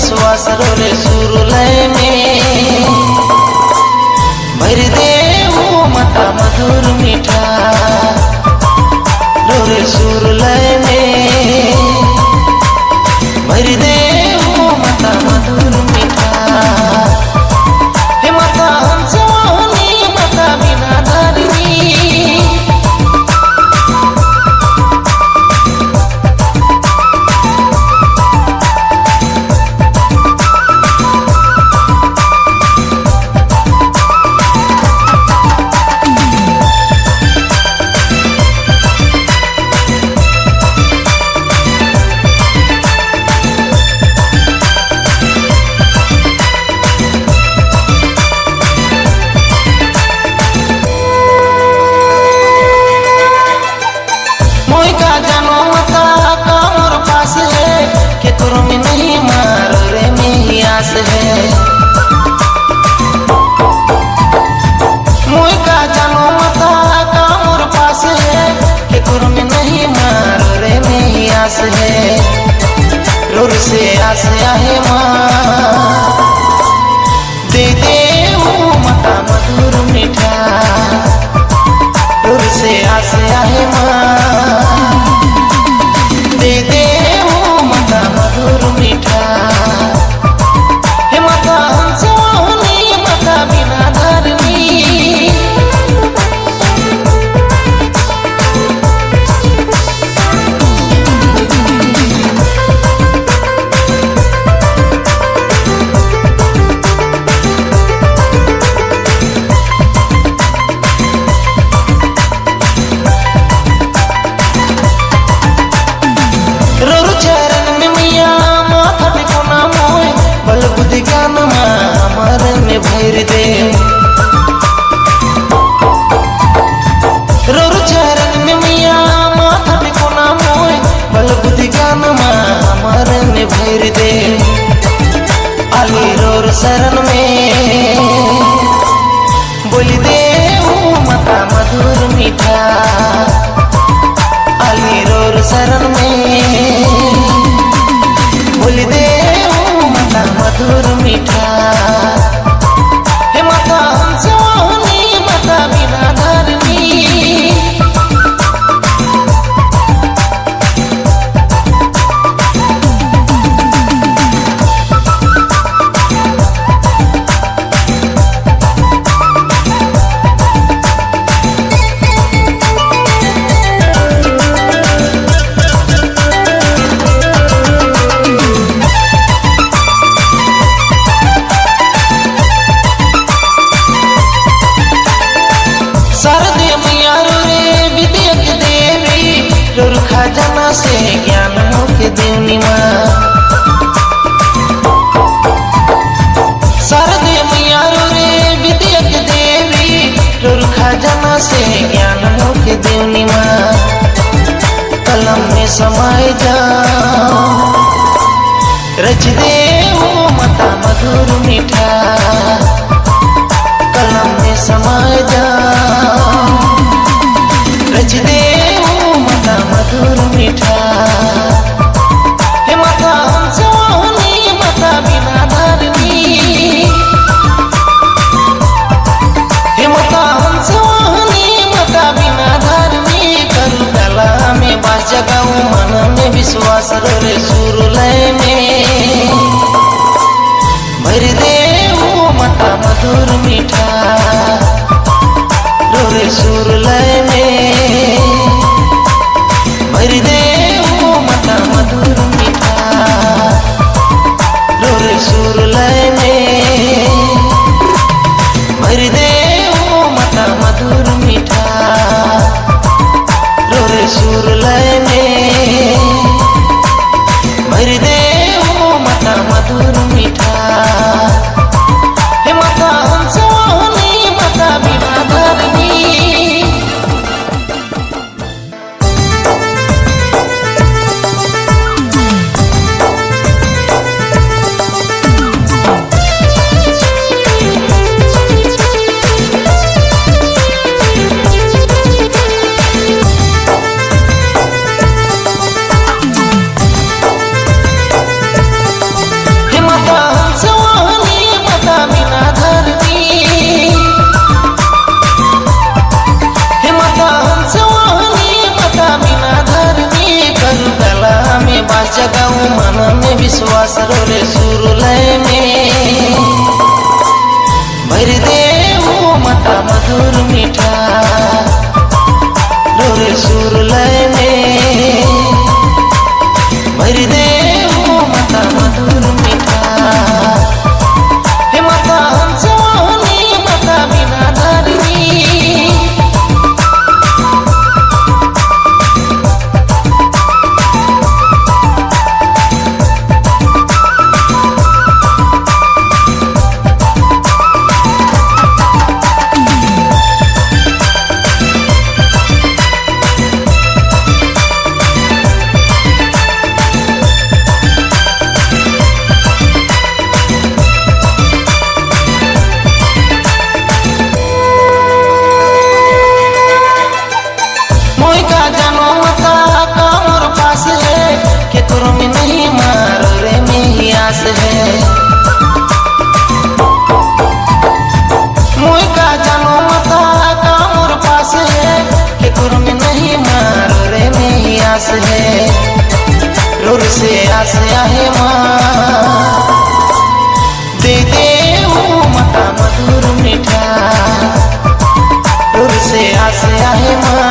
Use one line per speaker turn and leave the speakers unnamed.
विश्वास रे सुरलय में भर दे वो मता मधुर मीठा रे सुरलय में भर दे वो मता मधुर मीठा हे मता हमसे वाहनी मता बिना धरनी में नहीं मारो रे मेरी आस है मोय का जानो मता का मोर पास है के कुर में नहीं मारो रे मेरी आस है रोर से आस आहे माँ दे दे वो मता मधुर मीठा रोर से आस आहे माँ दे दे मधुर मीठा हे मता हमसे वाहनी मता बिना धरनी बुद्धि ज्ञान मार में भर दे रोर चरण में मिया माथा पे कोना मोय बल बुद्धि ज्ञान मार में भर दे आली रोर शरण में बोली दे वो मता मधुर मीठा आली रोर शरण में बोली दे मधुर मीठा हे मता हमसे वाहनी मता बिना धरनी खजाना से ज्ञान मुख्य देवनी माँ शारदे मैया रे विद्यक देवी खजाना से ज्ञान मुख्य देवनी माँ कलम में समाये जाओ रच दे वो मता मधुर मीठा कलम में समाये जाओ रच दे मधुर मीठा हे मता हमसे वाहनी मता बिना धरनी हे मता हमसे वाहनी मता बिना धरनी करू गला में बास जगाऊ मन में विश्वास रे सुरलय में भर दे वो मता मधुर मीठा रे सुरलय में भर दे वो मता मधुर मीठा रे सुरलय में भर दे वो मता मधुर मीठा रे सुरलय में भर दे वो मता मधुर मीठा हे मता हमसे वाहनी मता बिना धरनी भरी दे वो मता मधुर मीठा रोरे सुर लय में भरी दे वो मता मधुर मीठा हे मता हंस वाहनी मता बिना धरनी में नहीं मारो रे में ही आस है मोई का जानो मता का मोर पास है के कुर में नहीं मारो रे में ही आस है रोर से आस आहे माँ दे दे वो मता मधुर मीठा रोर से आस आहे माँ